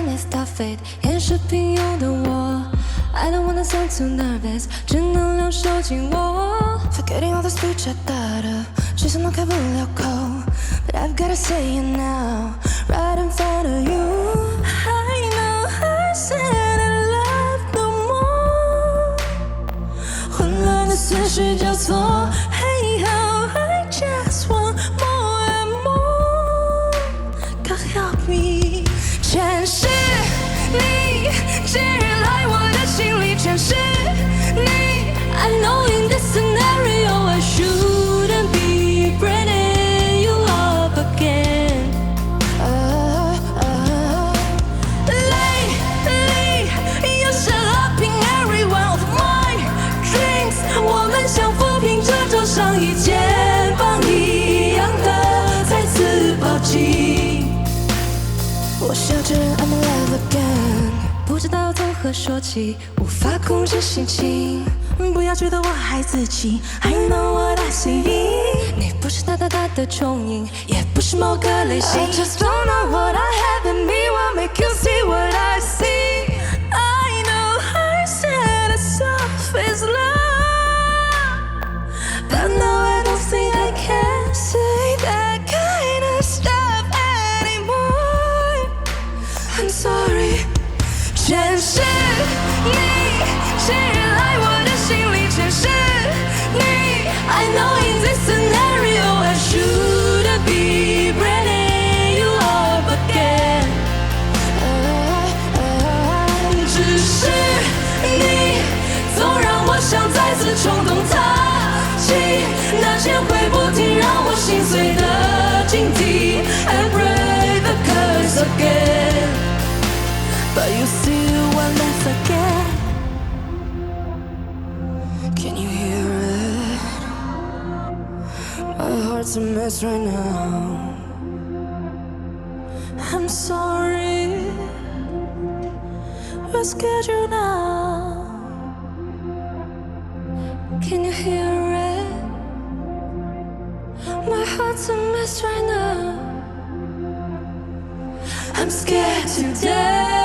finally stop it， 也是平庸的我。I don't wanna sound too nervous， 正能量收紧我。Forgetting all the speech I thought， 只想都开不了口 ，But I've gotta say it now， right in front of you。I know I said I love no more， 混乱的思绪交错 ，Hey how I just want more and more，God help me， 全是你进来我的心里，全是你。I know in this scenario I shouldn't be bringing you up again. Lately, you shut up in every one of my dreams. 我们像浮萍褶皱上一肩膀一样的再次抱紧。我笑着 I'm in love again， 不知道从何说起，无法控制心情。不要觉得我害自己 I know what I see， 你不是大大大的重影，也不是某个类型。I just don't know what I have in me will make you see what I see。 I know I said it's soft is love， but now I don't think I can say that kind of stuff anymore。 I'm sorry， 全是你进来我的心里，全是你。I know in this scenario I shouldn't be bringing you up again， 只是你总让我想再次冲动踏起那千回不停让我心碎的荆棘 and break the curse again， but you still want love again。Can you hear it? My heart's a mess right now. I'm sorry, we're scheduled now. Can you hear it? My heart's a mess right now. I'm scared to death.